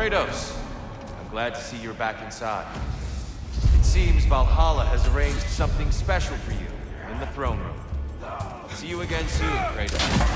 Kratos, I'm glad to see you're back inside. It seems Valhalla has arranged something special for you in the throne room. See you again soon, Kratos.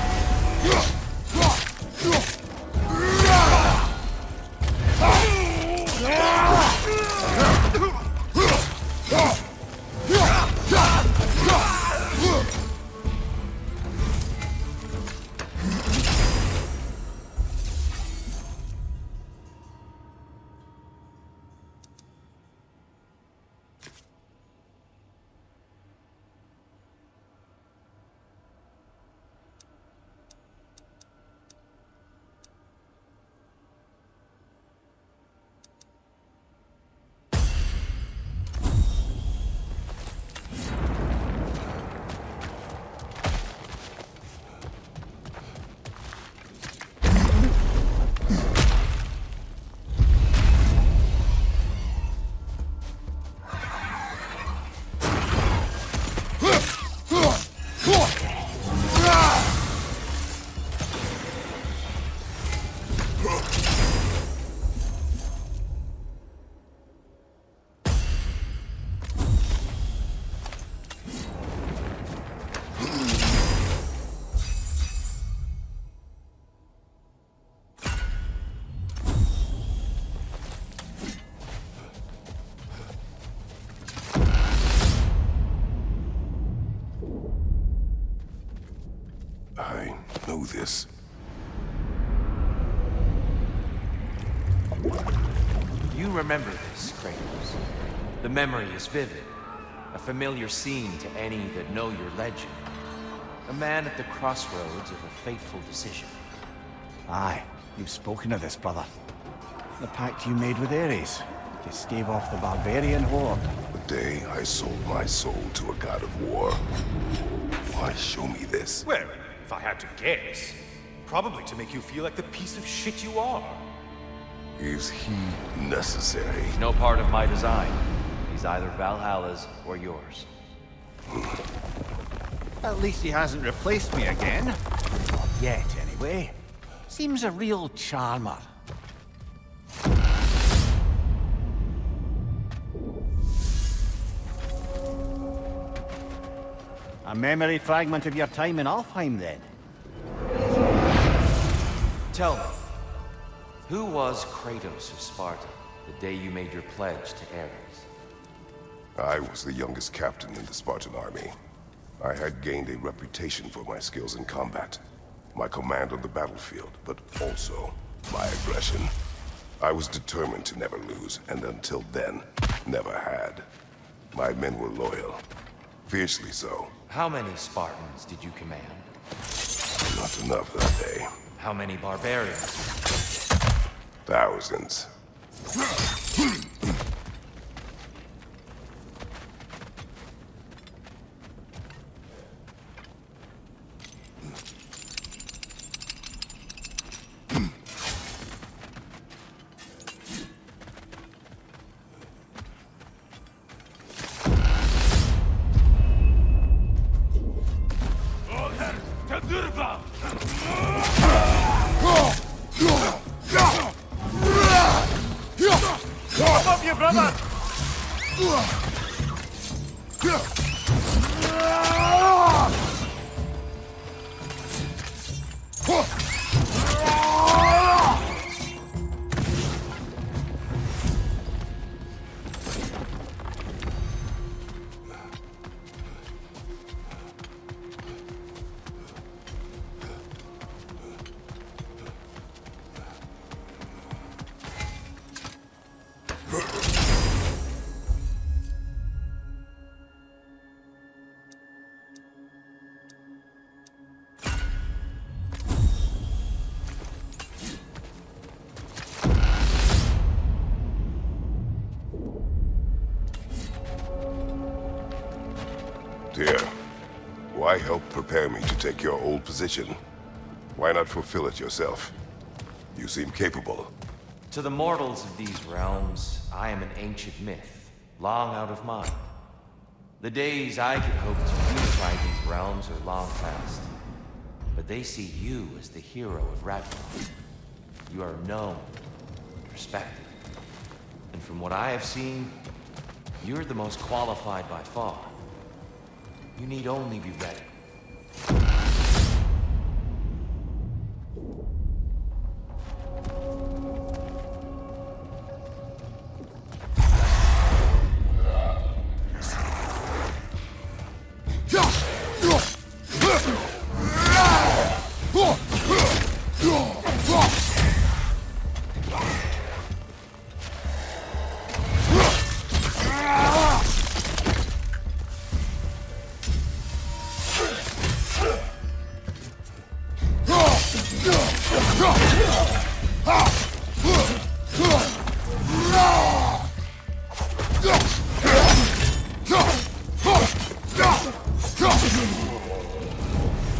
I know this. You remember this, Kratos. The memory is vivid. A familiar scene to any that know your legend. A man at the crossroads of a fateful decision. Aye, you've spoken of this, brother. The pact you made with Ares to stave off the barbarian horde. The day I sold my soul to a god of war. Why show me this? Well, if I had to guess, probably to make you feel like the piece of shit you are. Is he necessary? He's no part of my design. He's either Valhalla's or yours. At least he hasn't replaced me again. Not yet, anyway. Seems a real charmer. A memory fragment of your time in Alfheim, then? Tell me, who was Kratos of Sparta the day you made your pledge to Ares? I was the youngest captain in the Spartan army. I had gained a reputation for my skills in combat, my command on the battlefield, but also my aggression. I was determined to never lose, and until then, never had. My men were loyal, fiercely so. How many Spartans did you command? Not enough that day. How many barbarians? Thousands. Above you, brother! Dear, why help prepare me to take your old position? Why not fulfill it yourself? You seem capable. To the mortals of these realms, I am an ancient myth, long out of mind. The days I could hope to unify these realms are long past. But they see you as the hero of Ragnarok. You are known for respected. And from what I have seen, you're the most qualified by far. You need only be ready.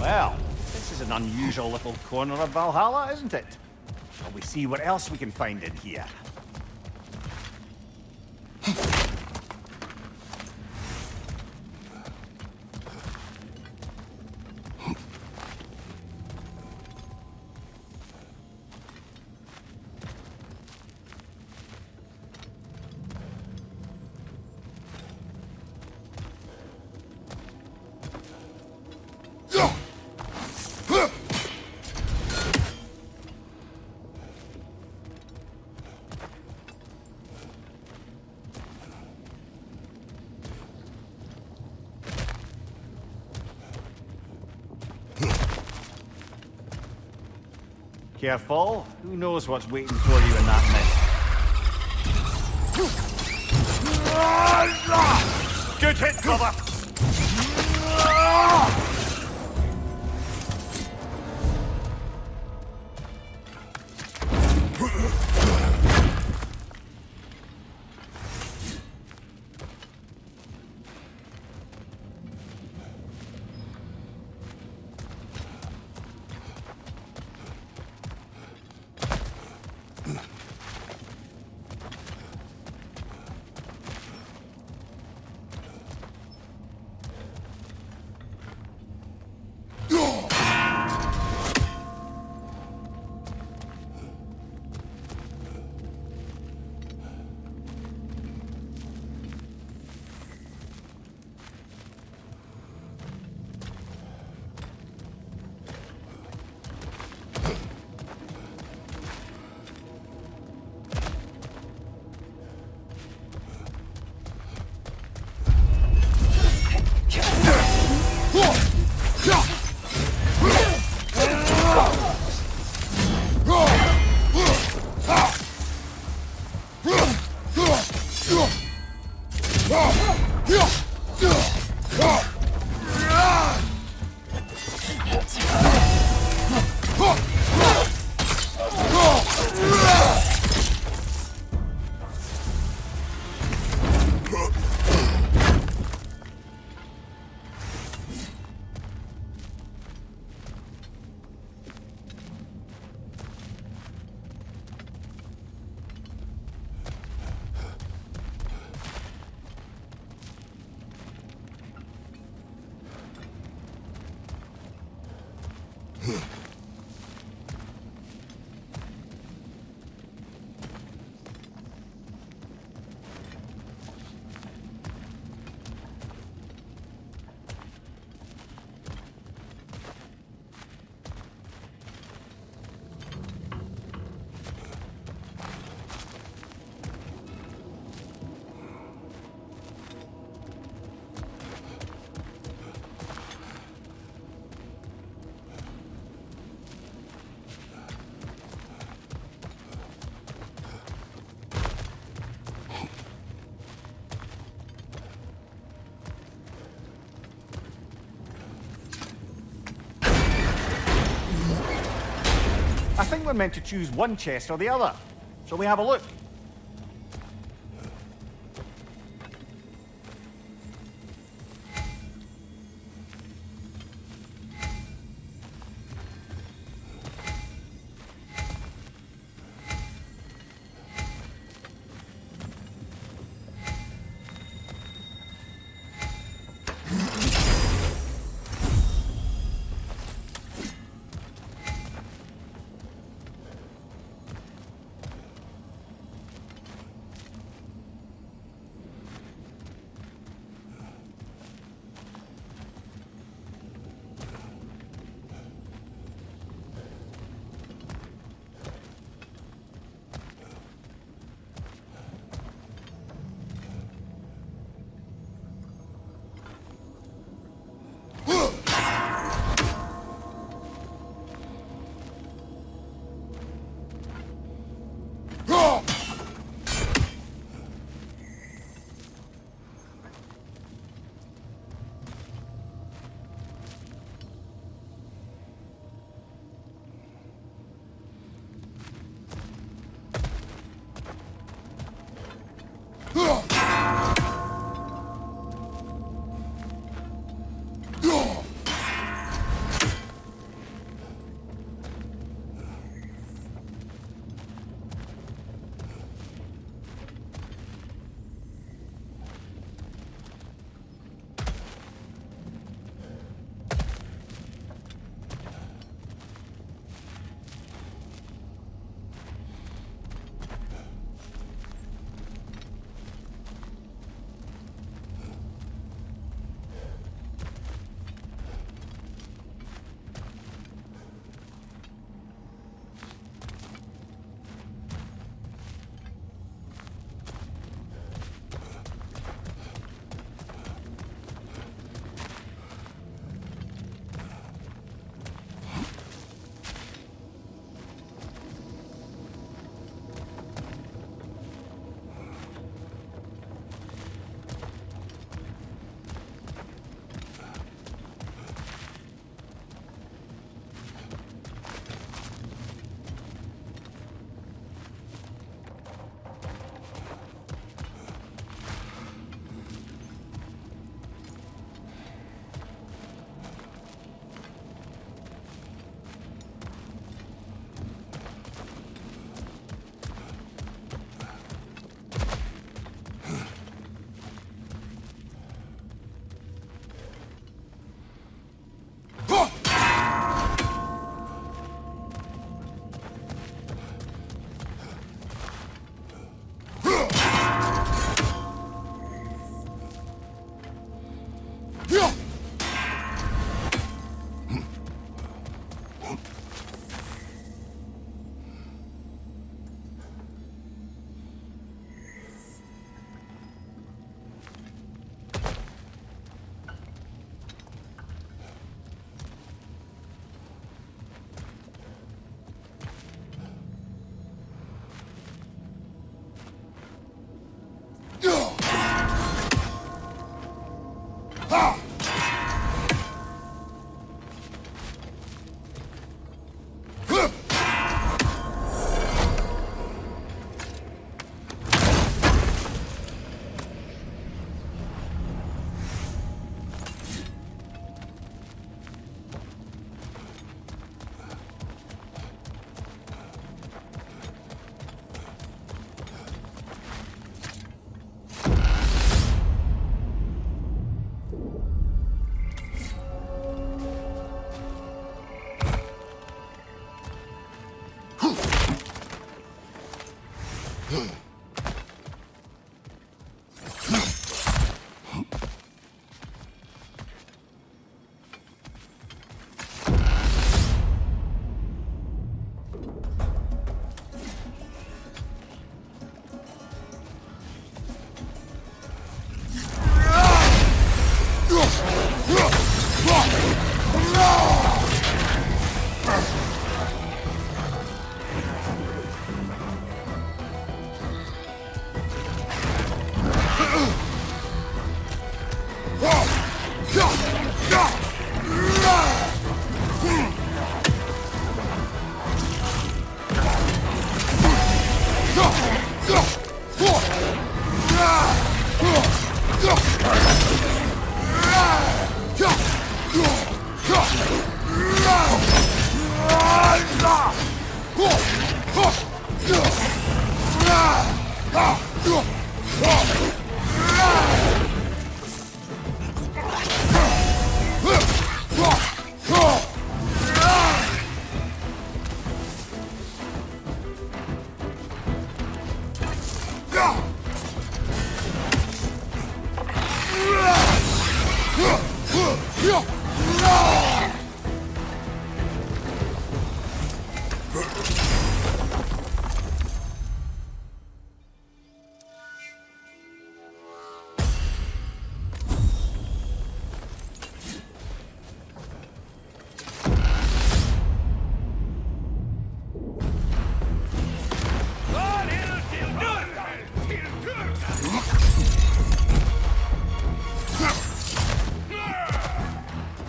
Well, this is an unusual little corner of Valhalla, isn't it? Shall we see what else we can find in here? Careful. Who knows what's waiting for you in that mist? Good hit, brother! I think we're meant to choose one chest or the other. Shall we have a look?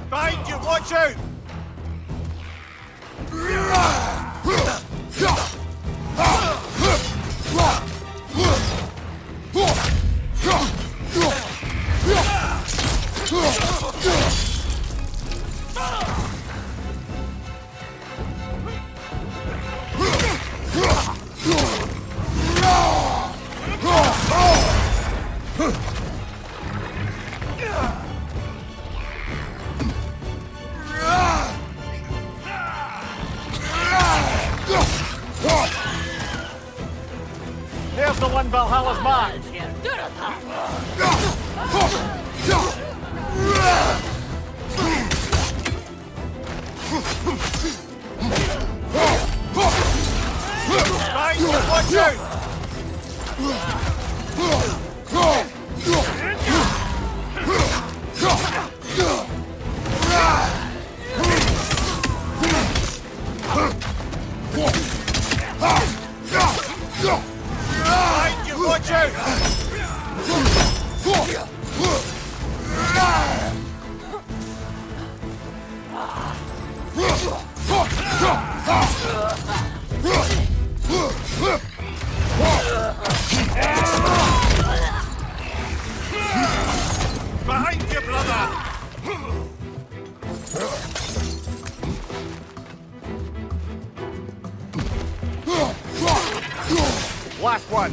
Behind you, watch out! There's the one Valhalla's marked. Behind you, watch out! Behind you, watch out! Behind you, brother! Last one!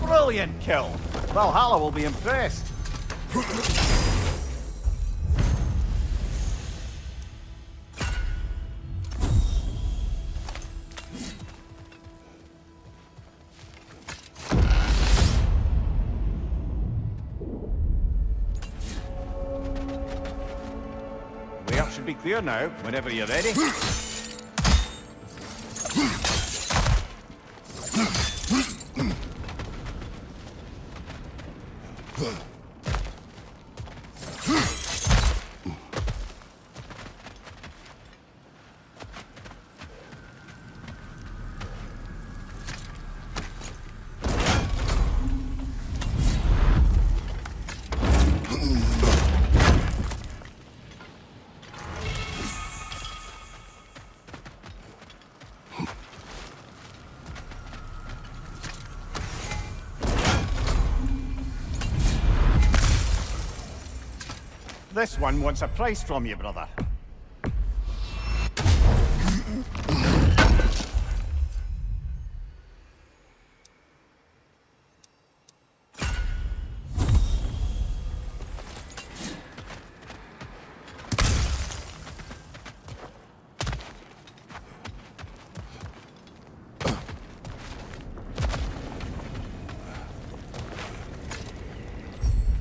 Brilliant kill. Valhalla will be impressed. Way up should be clear now, whenever you're ready. This one wants a price from you, brother.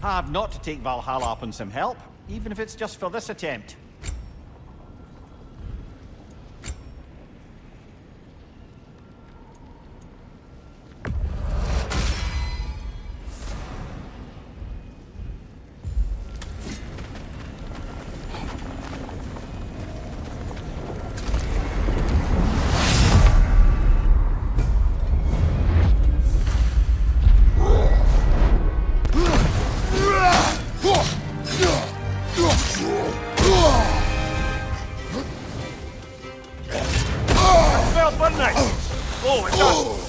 Hard not to take Valhalla up on some help, even if it's just for this attempt. Oh, it does!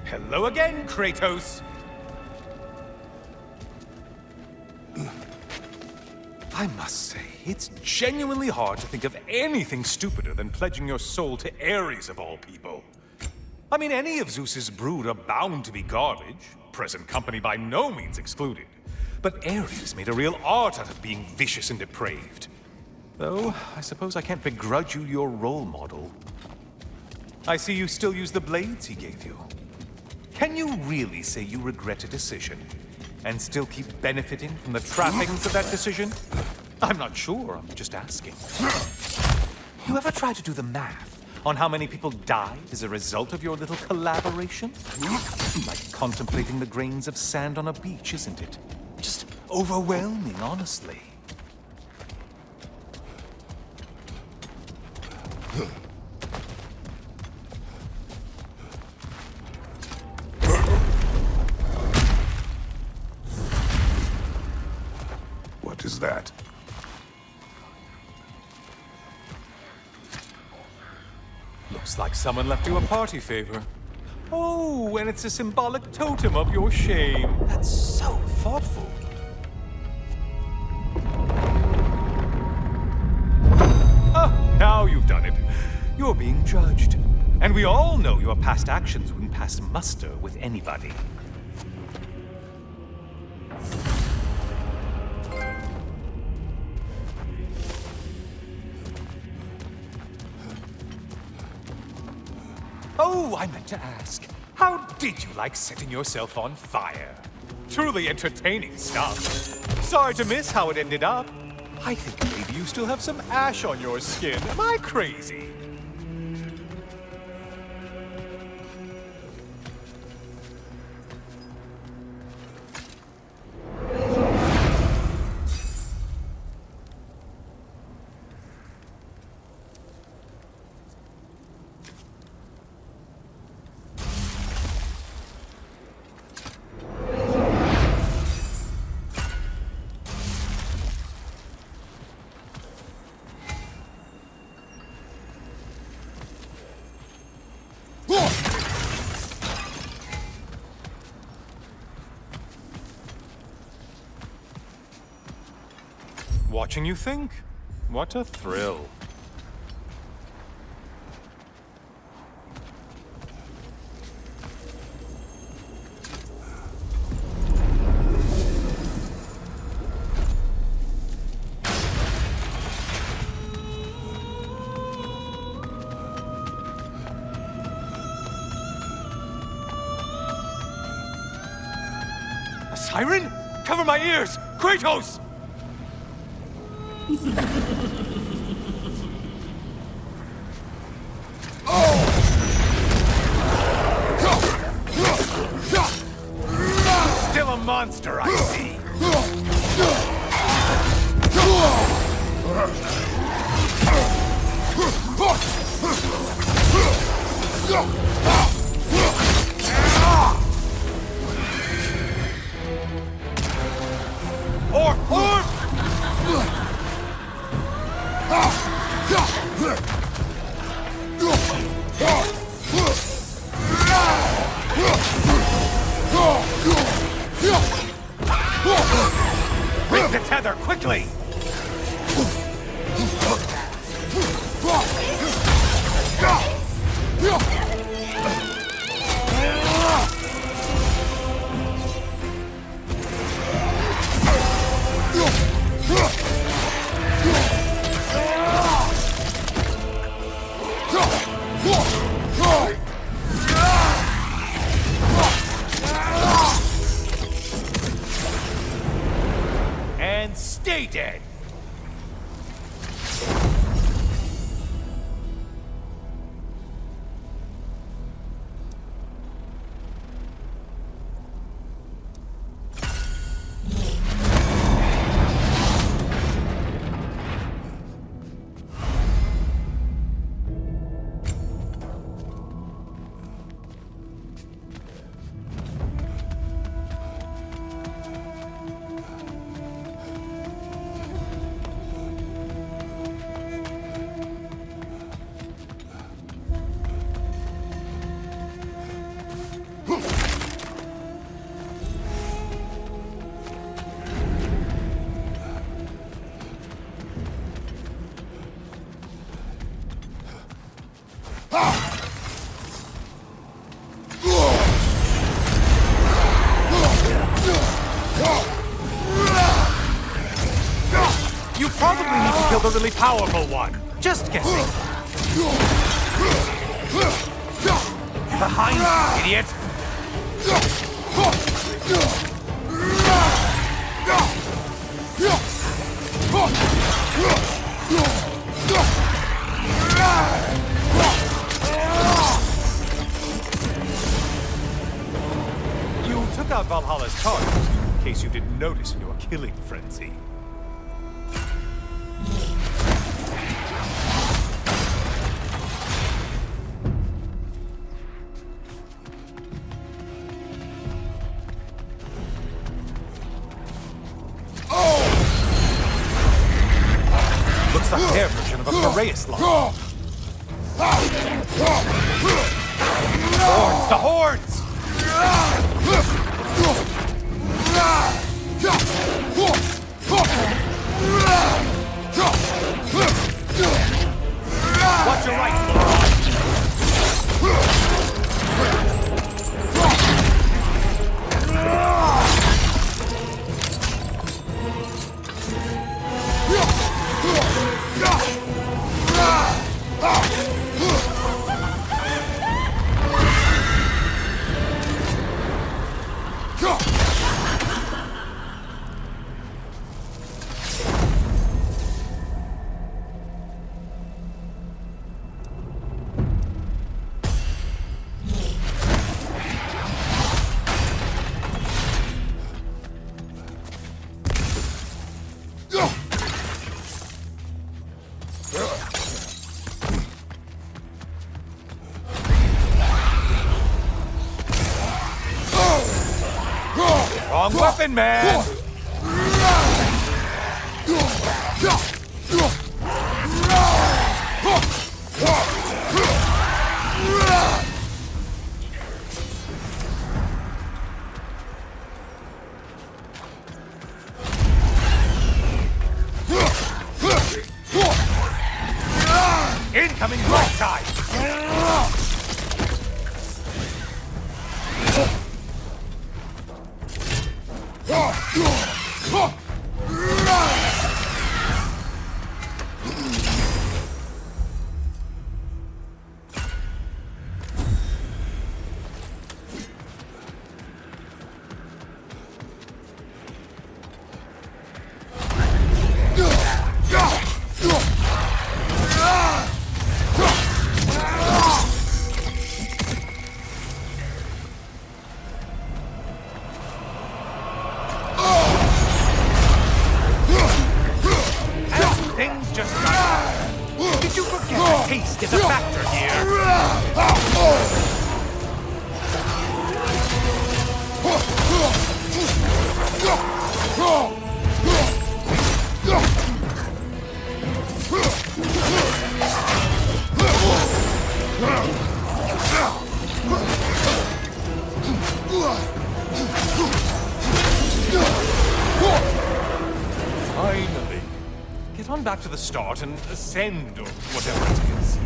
Hello again, Kratos! I must say, it's genuinely hard to think of anything stupider than pledging your soul to Ares of all people. I mean, any of Zeus's brood are bound to be garbage, present company by no means excluded. But Ares made a real art out of being vicious and depraved. Though, I suppose I can't begrudge you your role model. I see you still use the blades he gave you. Can you really say you regret a decision, and still keep benefiting from the trappings of that decision? I'm not sure, I'm just asking. You ever try to do the math on how many people died as a result of your little collaboration? Like contemplating the grains of sand on a beach, isn't it? Just overwhelming, honestly. What is that? Looks like someone left you a party favor. Oh, and it's a symbolic totem of your shame. That's so thoughtful. Oh, now you've done it. You're being judged. And we all know your past actions wouldn't pass muster with anybody. Oh, I meant to ask, how did you like setting yourself on fire? Truly entertaining stuff. Sorry to miss how it ended up. I think maybe you still have some ash on your skin. Am I crazy? watching you think. What a thrill. A siren? Cover my ears! Kratos! Still a monster, I see. Orc! Break the tether, quickly! And stay dead! You probably need to kill the really powerful one. Just guessing. Behind you, idiot! You took out Valhalla's target, in case you didn't notice in your killing frenzy. Looks like their version of a Piraeus law. Horns! The horns! Watch your right, moron! Wrong weapon, man! here. Finally. Get on back to the start and ascend, or whatever it is.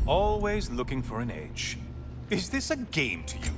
Always looking for an edge. Is this a game to you?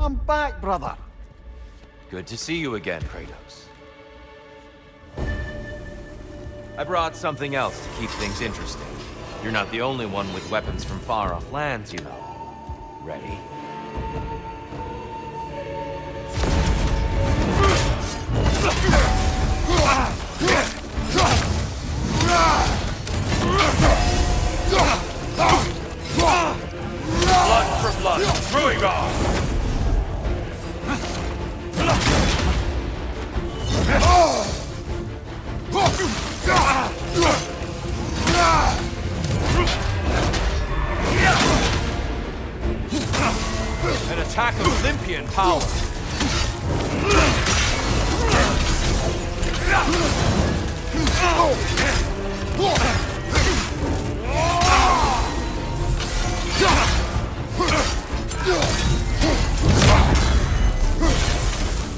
I'm back, brother. Good to see you again, Kratos. I brought something else to keep things interesting. You're not the only one with weapons from far-off lands, you know. Ready? Blood for blood, throwing off! An attack of Olympian power.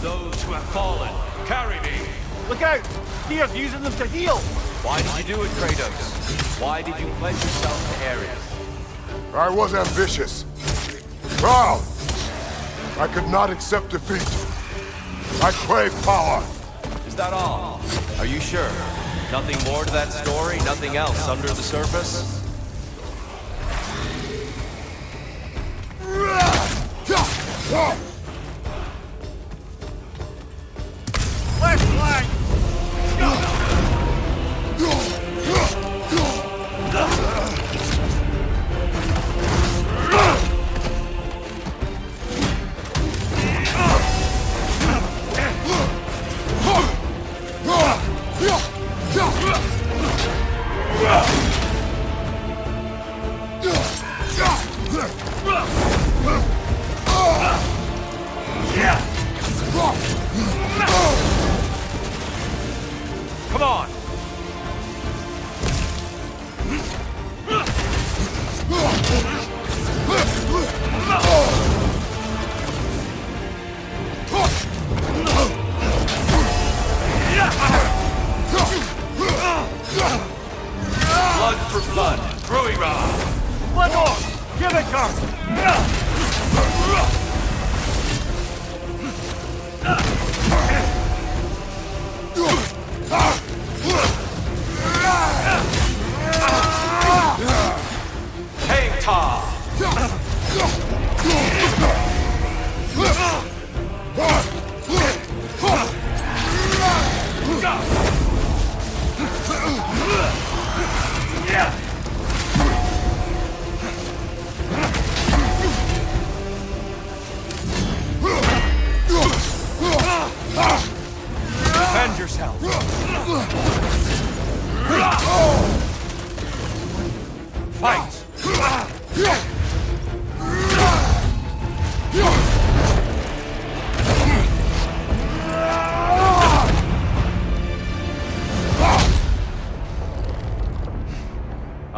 Those who have fallen, carry me. Look out! Tyr's using them to heal! Why did you do it, Kratos? Why did you pledge yourself to Ares? I was ambitious. Proud. I could not accept defeat. I crave power. Is that all? Are you sure? Nothing more to that story? Nothing else under the surface? Left flank!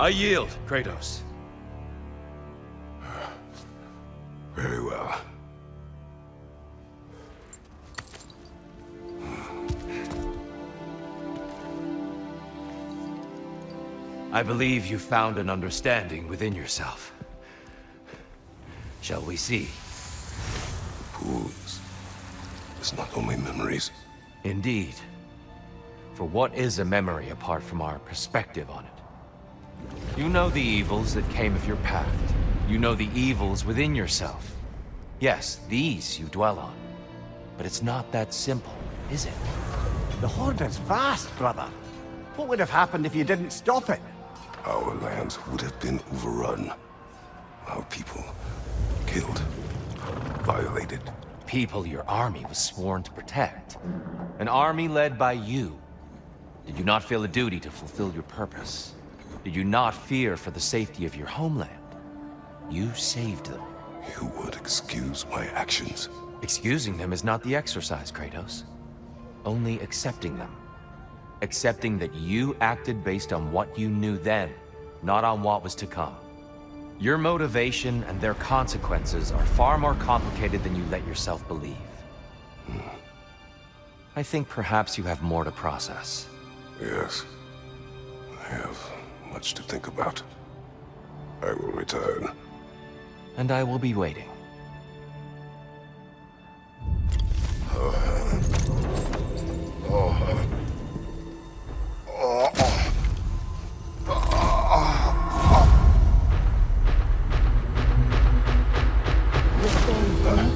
I yield, Kratos. Very well. I believe you found an understanding within yourself. Shall we see? Fools. It's not only memories. Indeed. For what is a memory apart from our perspective on it? You know the evils that came of your path. You know the evils within yourself. Yes, these you dwell on. But it's not that simple, is it? The Horde is vast, brother. What would have happened if you didn't stop it? Our lands would have been overrun. Our people killed, violated. People your army was sworn to protect. An army led by you. Did you not feel a duty to fulfill your purpose? Did you not fear for the safety of your homeland? You saved them. You would excuse my actions. Excusing them is not the exercise, Kratos. Only accepting them. Accepting that you acted based on what you knew then, not on what was to come. Your motivation and their consequences are far more complicated than you let yourself believe. I think perhaps you have more to process. Yes. I have much to think about. I will return. And I will be waiting.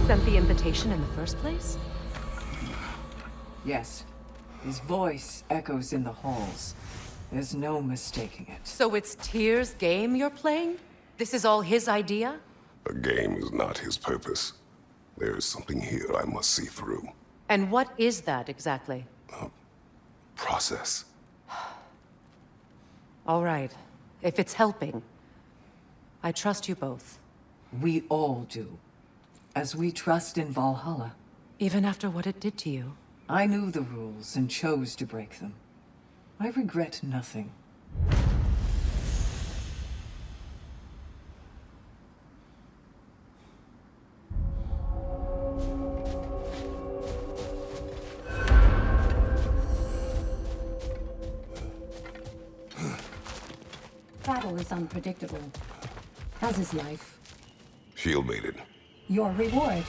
Sent the invitation in the first place? Yes. His voice echoes in the halls. There's no mistaking it. So it's Tyr's game you're playing? This is all his idea? A game is not his purpose. There is something here I must see through. And what is that exactly? Process. All right. If it's helping, I trust you both. We all do. As we trust in Valhalla. Even after what it did to you. I knew the rules and chose to break them. I regret nothing. Battle is unpredictable, as is life. Shield mated. Your reward.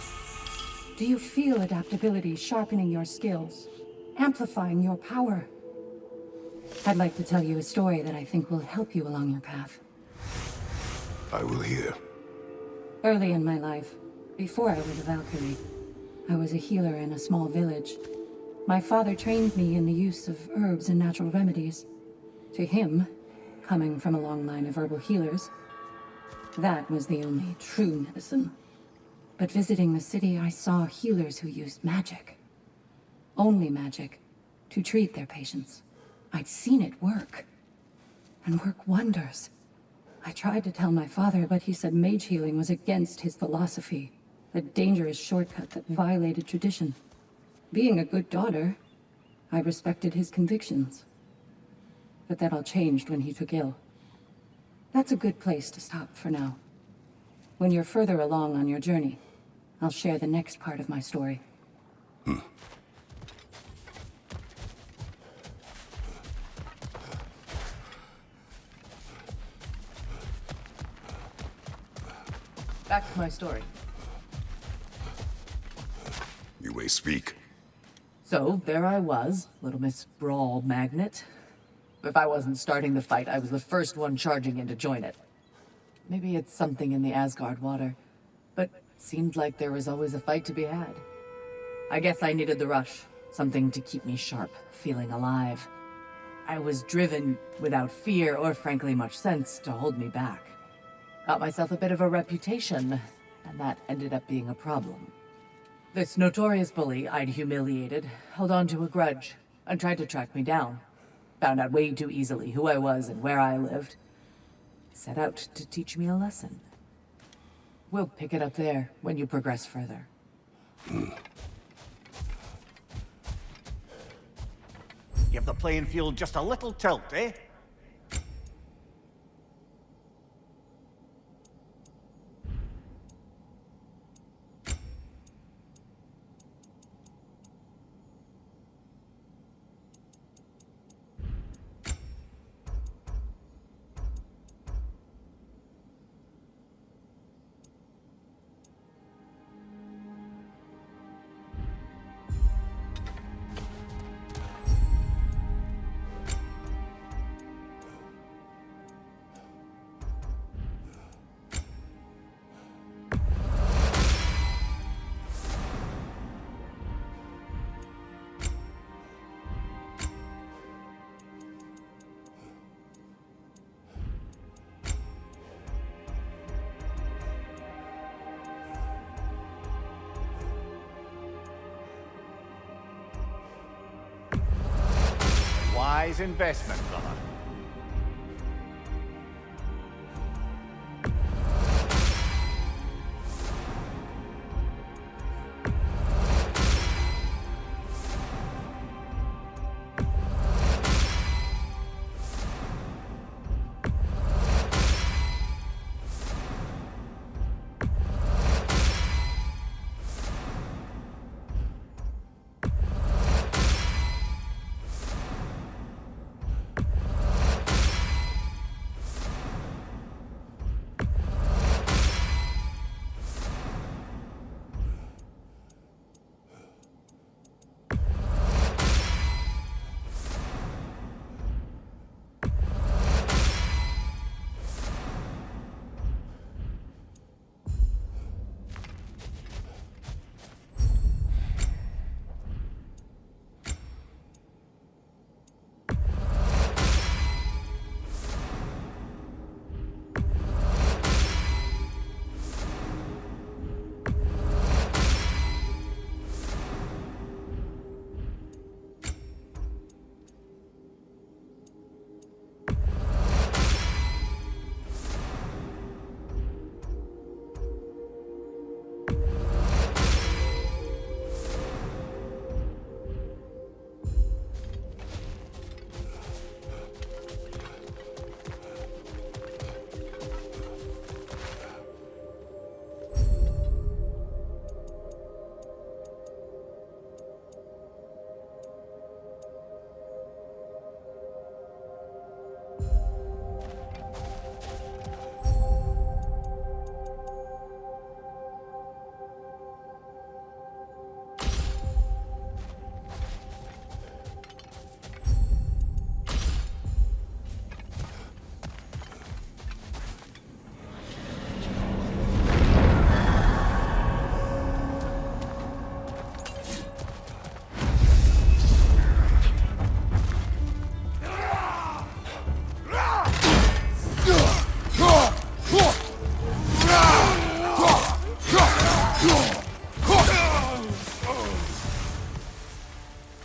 Do you feel adaptability sharpening your skills, amplifying your power? I'd like to tell you a story that I think will help you along your path. I will hear. Early in my life, before I was a Valkyrie, I was a healer in a small village. My father trained me in the use of herbs and natural remedies. To him, coming from a long line of herbal healers, that was the only true medicine. But visiting the city, I saw healers who used magic. Only magic, to treat their patients. I'd seen it work. And work wonders. I tried to tell my father, but he said mage healing was against his philosophy. A dangerous shortcut that violated tradition. Being a good daughter, I respected his convictions. But that all changed when he took ill. That's a good place to stop for now. When you're further along on your journey, I'll share the next part of my story. Back to my story. You may speak. So, there I was, Little Miss Brawl Magnet. If I wasn't starting the fight, I was the first one charging in to join it. Maybe it's something in the Asgard water, but it seemed like there was always a fight to be had. I guess I needed the rush, something to keep me sharp, feeling alive. I was driven without fear or frankly much sense to hold me back. Got myself a bit of a reputation, and that ended up being a problem. This notorious bully I'd humiliated held on to a grudge and tried to track me down. Found out way too easily who I was and where I lived. Set out to teach me a lesson. We'll pick it up there when you progress further. Give the playing field just a little tilt, eh? wise investment, brother.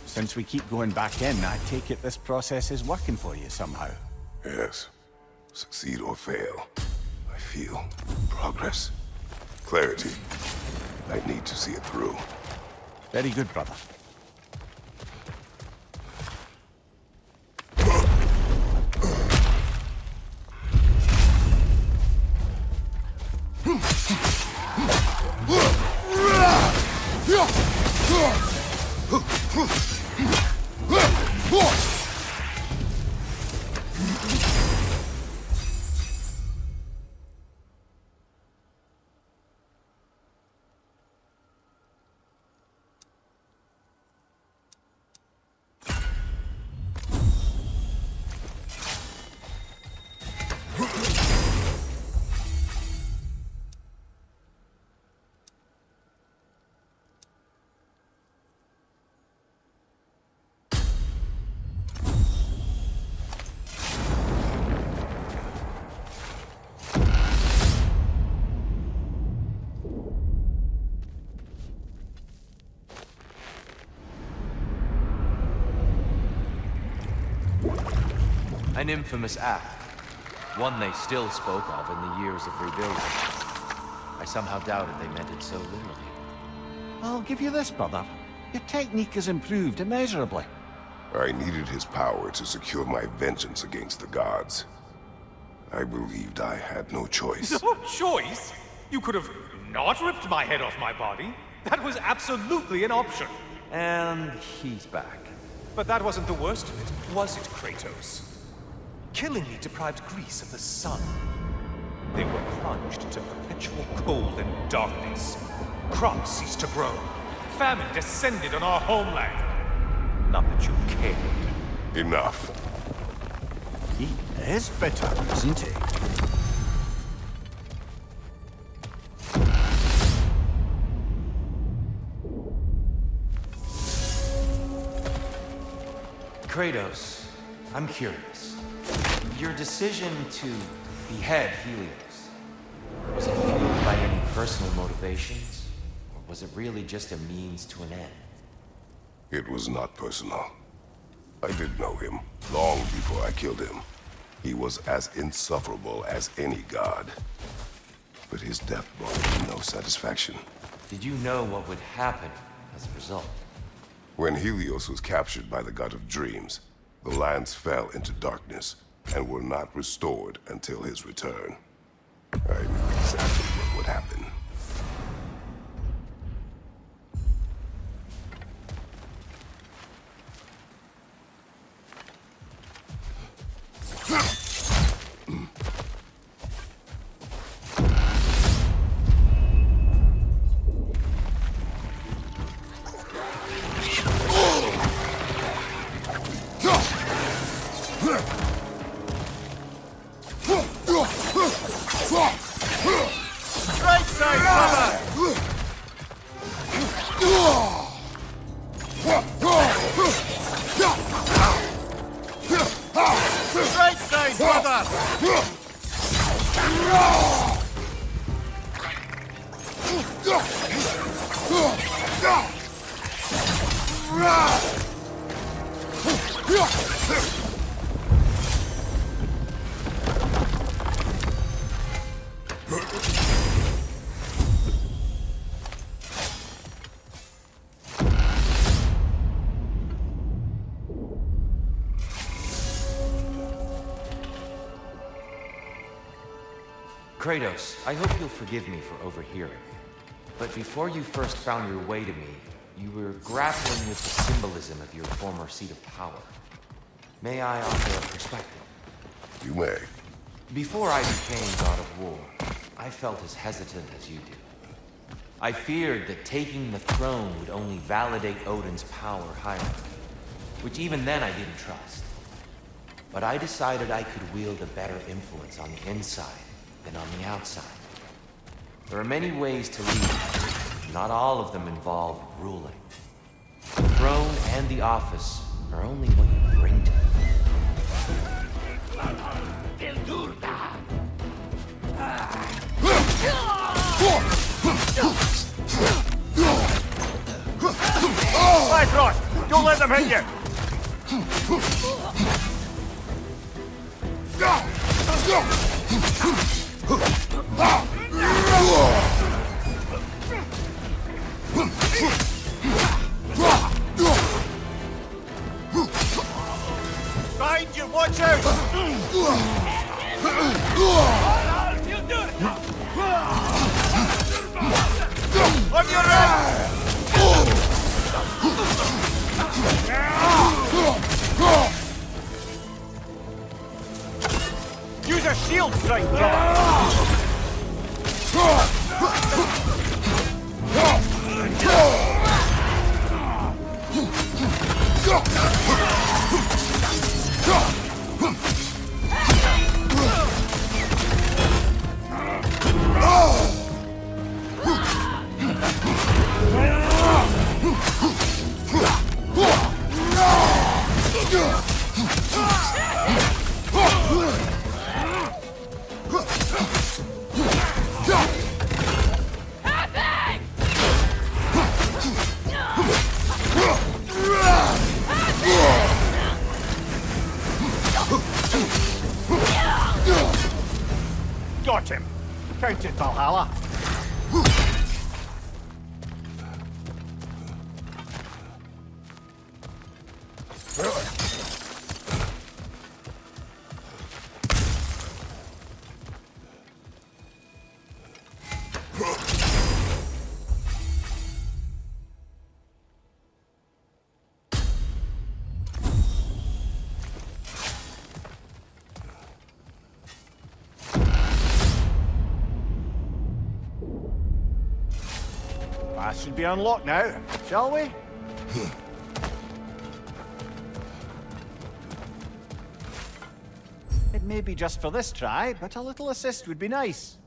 Since we keep going back in, I take it this process is working for you somehow. Yes. Succeed or fail, I feel progress. Clarity. I need to see it through. Very good, brother. An infamous act. One they still spoke of in the years of rebuilding. I somehow doubted they meant it so literally. I'll give you this, brother. Your technique has improved immeasurably. I needed his power to secure my vengeance against the gods. I believed I had no choice. No choice? You could have not ripped my head off my body. That was absolutely an option. And he's back. But that wasn't the worst of it, was it, Kratos? Killing me deprived Greece of the sun. They were plunged into perpetual cold and darkness. Crops ceased to grow. Famine descended on our homeland. Not that you cared. Enough. He is bitter, isn't he? Kratos, I'm curious. Your decision to behead Helios, was it fueled by any personal motivations? Or was it really just a means to an end? It was not personal. I did know him, long before I killed him. He was as insufferable as any god. But his death brought me no satisfaction. Did you know what would happen as a result? When Helios was captured by the god of dreams, the lands fell into darkness and were not restored until his return. I knew exactly what would happen. Right side, brother! Right side, brother! Kratos, I hope you'll forgive me for overhearing. But before you first found your way to me, you were grappling with the symbolism of your former seat of power. May I offer a perspective? You may. Before I became God of War, I felt as hesitant as you do. I feared that taking the throne would only validate Odin's power hierarchy, which even then I didn't trust. But I decided I could wield a better influence on the inside than on the outside. There are many ways to lead. Not all of them involve ruling. The throne and the office are only what you bring to it. Right, Ross! Don't let them hit you! Behind you, watch out! On your right! Use a shield strike, brother! Got him. Count it, Valhalla. That should be unlocked now, shall we? It may be just for this try, but a little assist would be nice.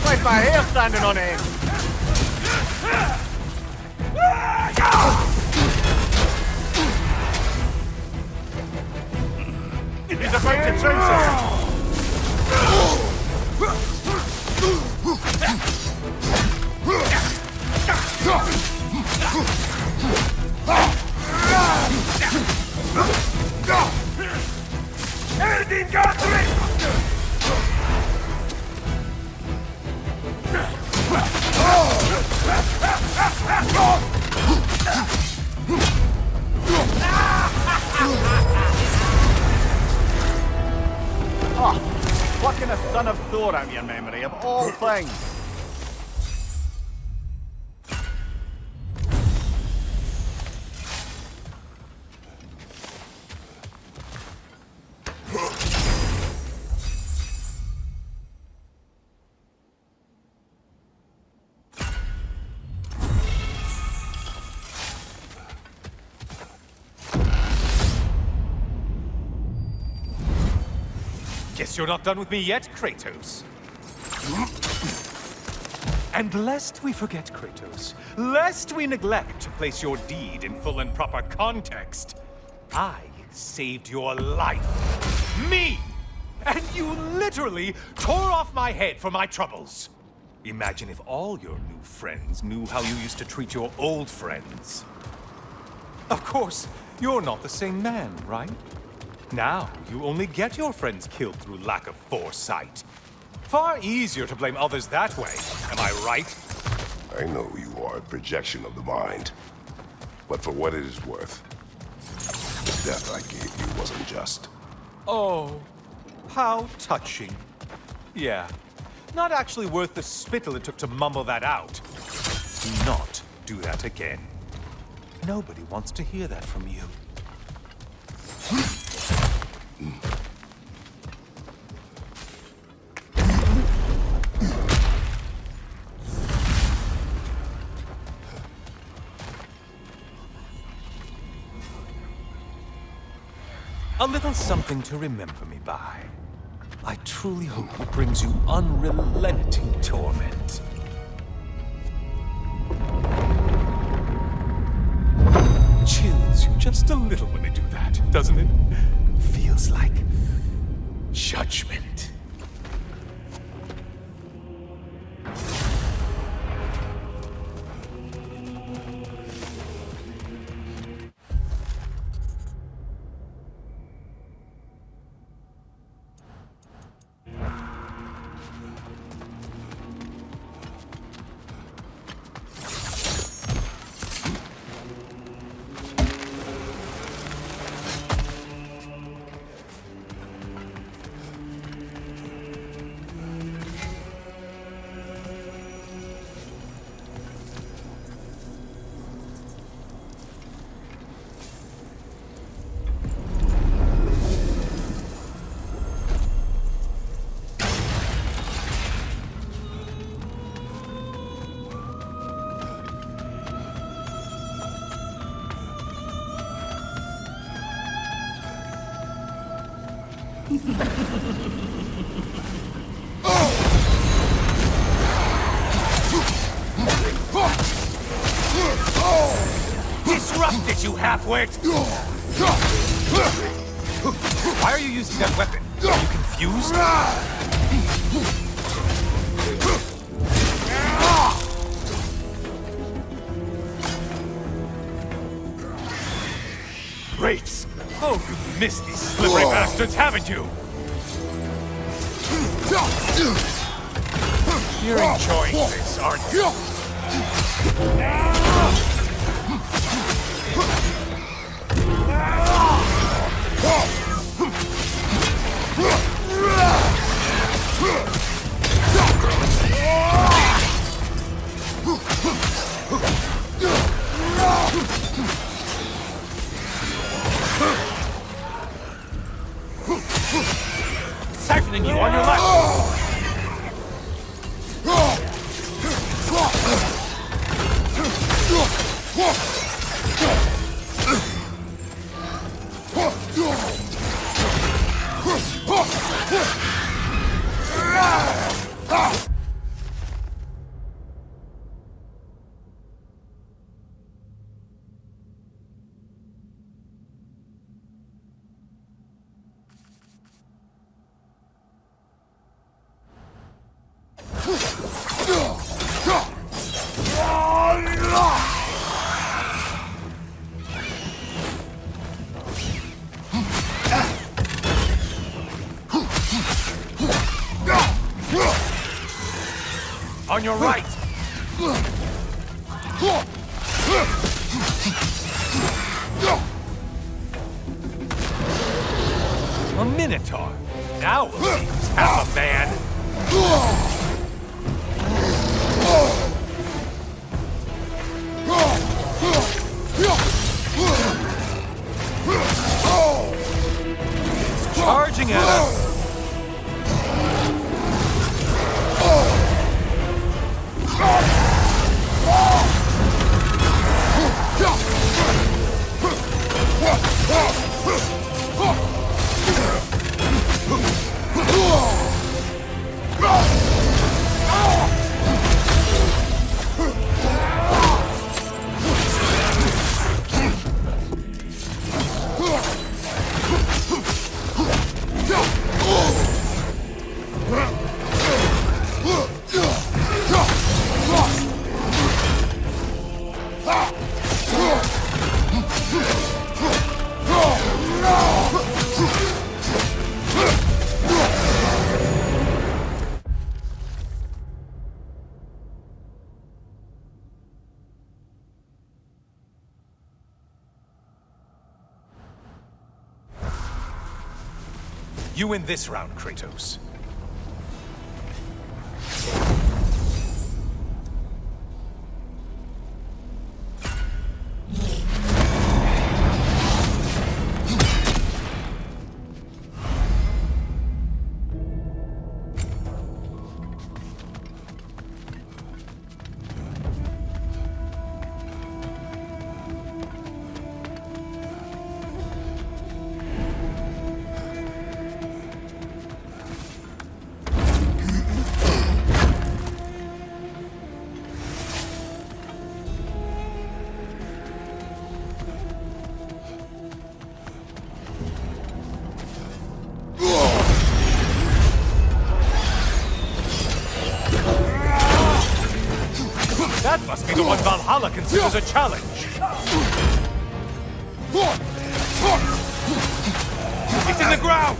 Like my hair standing on end. He's about to trounce Everything got through! Oh, plucking a son of Thor out of your memory, of all things. Guess you're not done with me yet, Kratos. And lest we forget, Kratos, lest we neglect to place your deed in full and proper context, I saved your life. Me! And you literally tore off my head for my troubles. Imagine if all your new friends knew how you used to treat your old friends. Of course, you're not the same man, right? Now, you only get your friends killed through lack of foresight. Far easier to blame others that way, am I right? I know you are a projection of the mind. But for what it is worth, the death I gave you wasn't just. Oh, how touching. Yeah, not actually worth the spittle it took to mumble that out. Do not do that again. Nobody wants to hear that from you. A little something to remember me by. I truly hope it brings you unrelenting torment. Chills you just a little when they do that, doesn't it? Feels like judgment. Disrupt it, you half-wit! Why are you using that weapon? Are you confused? Great! Oh, you've missed these slippery bastards, haven't you? You're enjoying this, aren't you? Siphoning you on your left! On your right! A Minotaur! Now we'll see who's half a man! It's charging at us! You win this round, Kratos. That must be the one Valhalla considers a challenge. It's in the ground!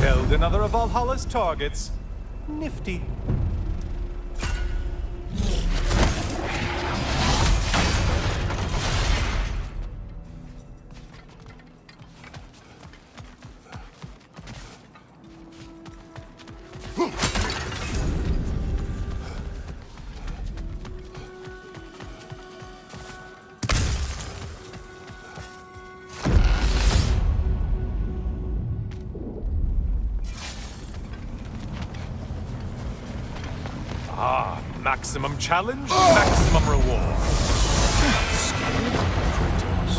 Held another of Valhalla's targets. Nifty. Ah, maximum challenge, maximum reward. Scared, Kratos?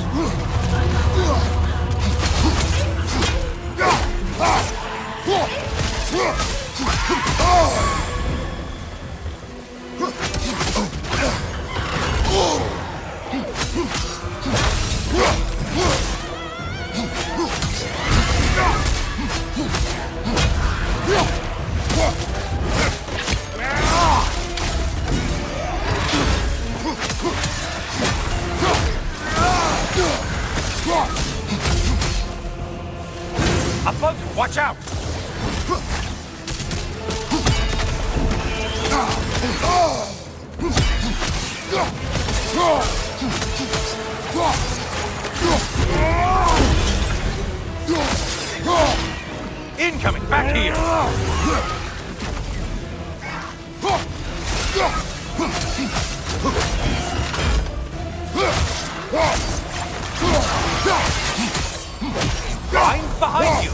Above you, watch out! Incoming, back here! Line behind you!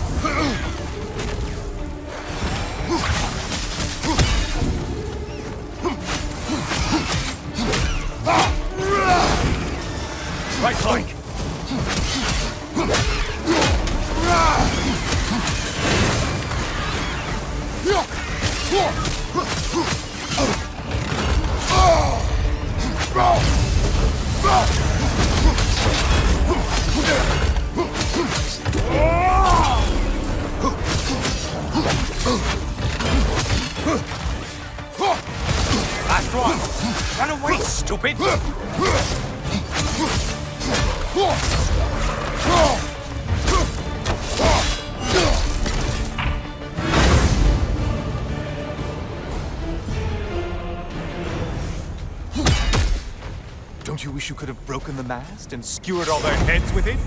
Right flank! Last one! Run away, stupid! Don't you wish you could have broken the mast and skewered all their heads with it?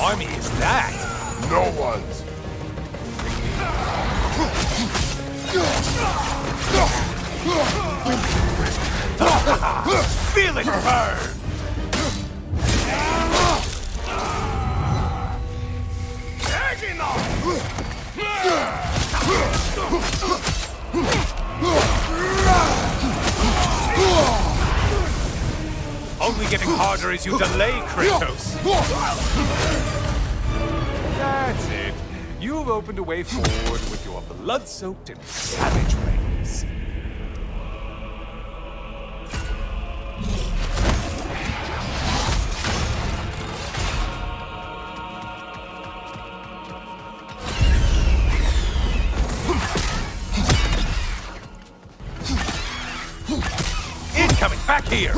Army is that? No one's. Feel it burn! Only getting harder as you delay, Kratos. That's it. You've opened a way forward with your blood-soaked and savage ways. Incoming, back here!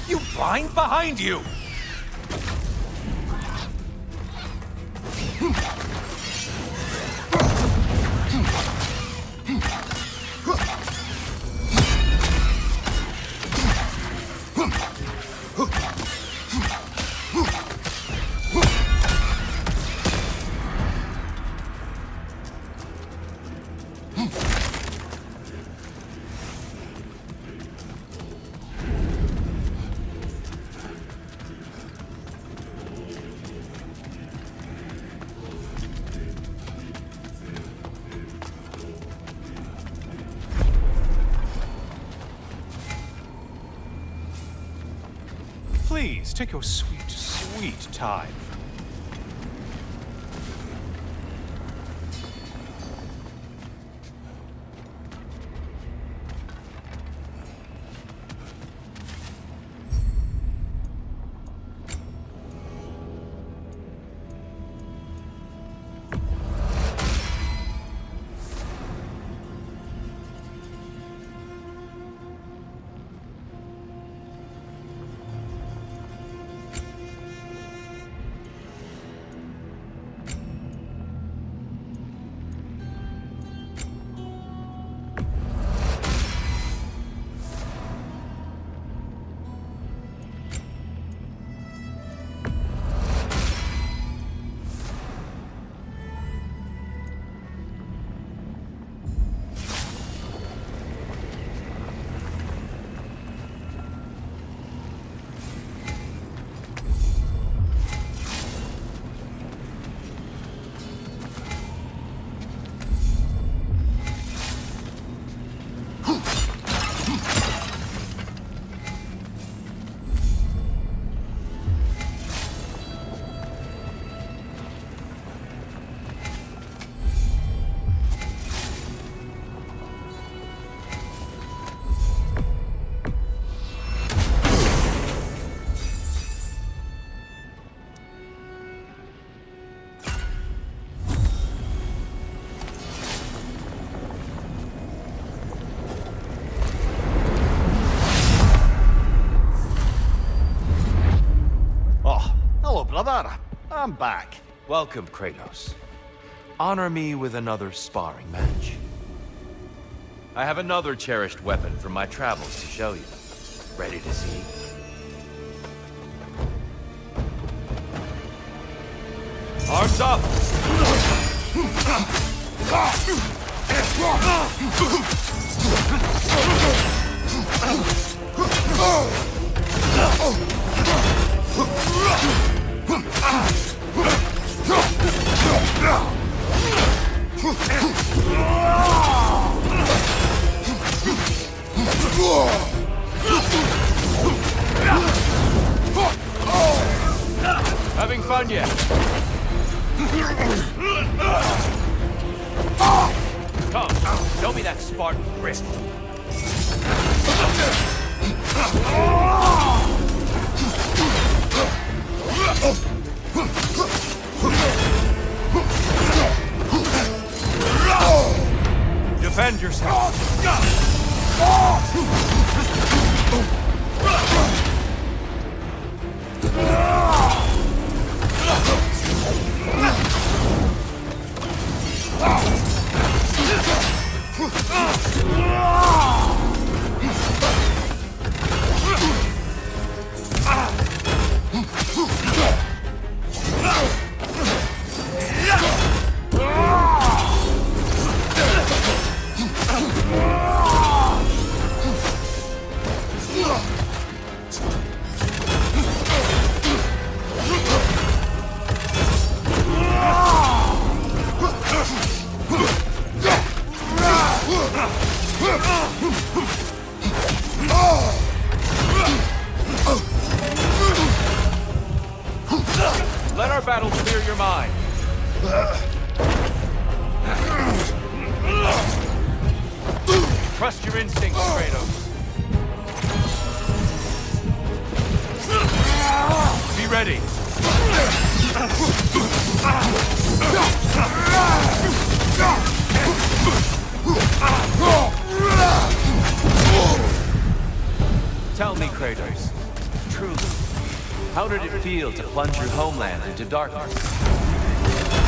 You blind behind you! Please, take your sweet, sweet time. Brother, I'm back. Welcome, Kratos. Honor me with another sparring match. I have another cherished weapon from my travels to show you. Ready to see? Arms up! Having fun yet? Come, show me that Spartan grit. Defend yourself. Let our battle clear your mind. Trust your instincts, Kratos. Be ready. Tell me, Kratos, truly, How did it feel to plunge your homeland into darkness?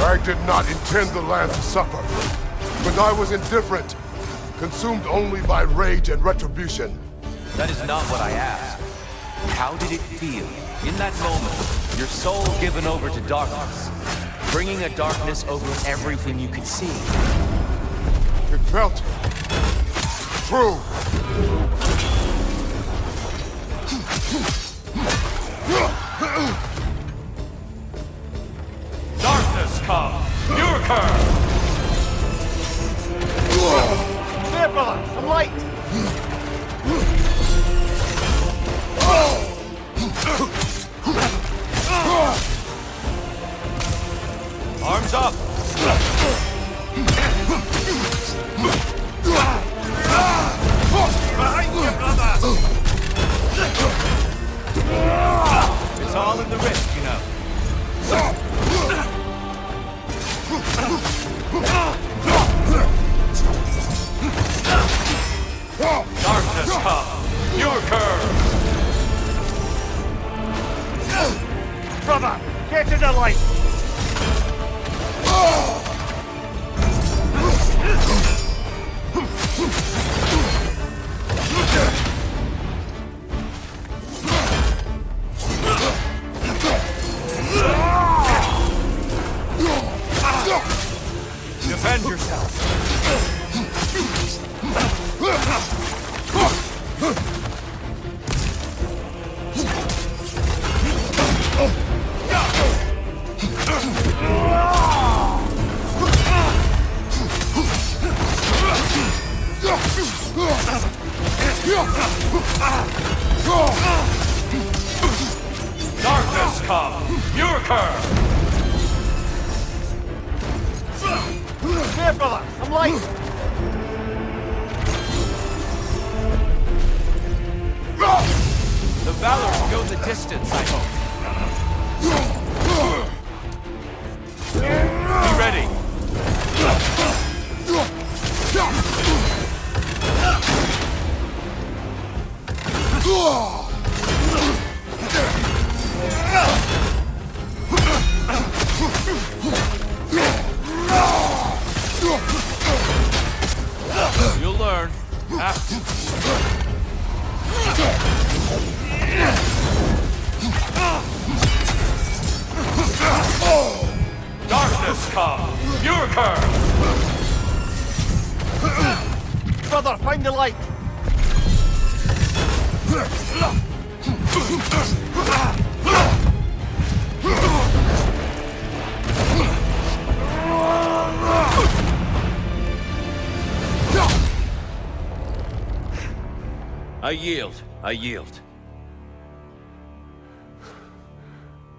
I did not intend the land to suffer, but I was indifferent, consumed only by rage and retribution. That is not what I asked. How did it feel, in that moment, your soul given over to darkness, bringing a darkness over everything you could see? It felt true. Darkness come! Your curse! There, brother! Some light! Arms up! Behind you, brother! It's all in the wrist, you know. Darkness come! Your curve! Brother, get to the light! Defend yourself! Darkness come! Your curve! Here, brother! Some light! The valor will go the distance, I hope. Be ready! You'll learn. Darkness come! Your curve! Brother, find the light! I yield. I yield.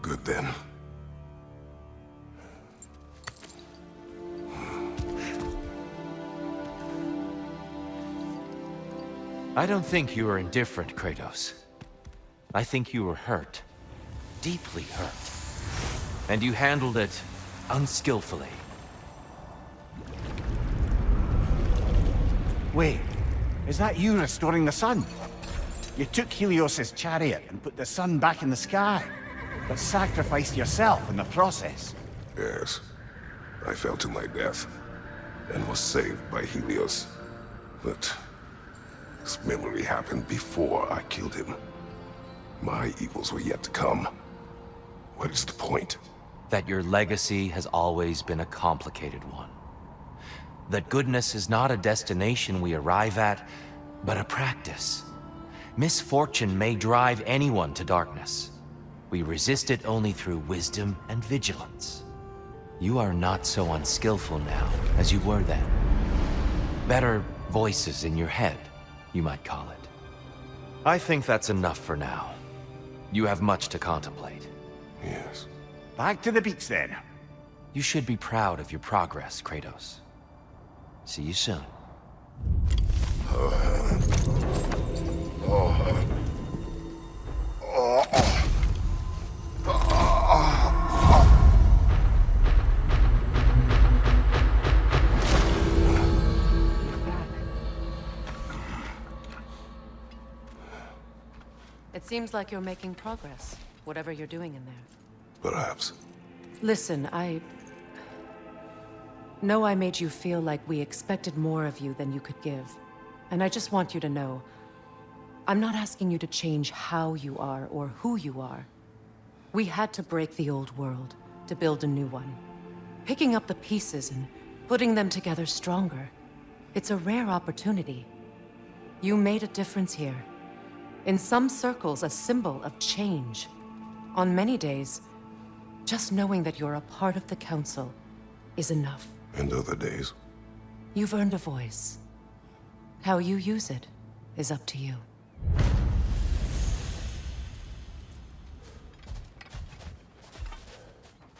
Good then. I don't think you were indifferent, Kratos. I think you were hurt. Deeply hurt. And you handled it unskillfully. Wait, is that you restoring the sun? You took Helios's chariot and put the sun back in the sky, but sacrificed yourself in the process. Yes. I fell to my death, and was saved by Helios. But this memory happened before I killed him. My evils were yet to come. What is the point? That your legacy has always been a complicated one. That goodness is not a destination we arrive at, but a practice. Misfortune may drive anyone to darkness. We resist it only through wisdom and vigilance. You are not so unskillful now as you were then. Better voices in your head, you might call it. I think that's enough for now. You have much to contemplate. Yes. Back to the beach then. You should be proud of your progress, Kratos. See you soon. It seems like you're making progress. whatever you're doing in there. Perhaps. Listen, I know I made you feel like we expected more of you than you could give. And I just want you to know, I'm not asking you to change how you are or who you are. We had to break the old world to build a new one. Picking up the pieces and putting them together stronger. It's a rare opportunity. You made a difference here. In some circles, a symbol of change. On many days, just knowing that you're a part of the Council is enough. And other days? You've earned a voice. How you use it is up to you.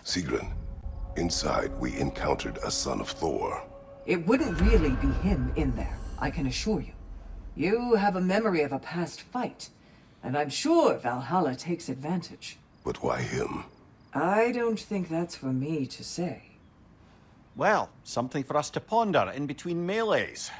Sigrun, inside we encountered a son of Thor. It wouldn't really be him in there, I can assure you. You have a memory of a past fight, and I'm sure Valhalla takes advantage. But why him? I don't think that's for me to say. Well, something for us to ponder in between melees.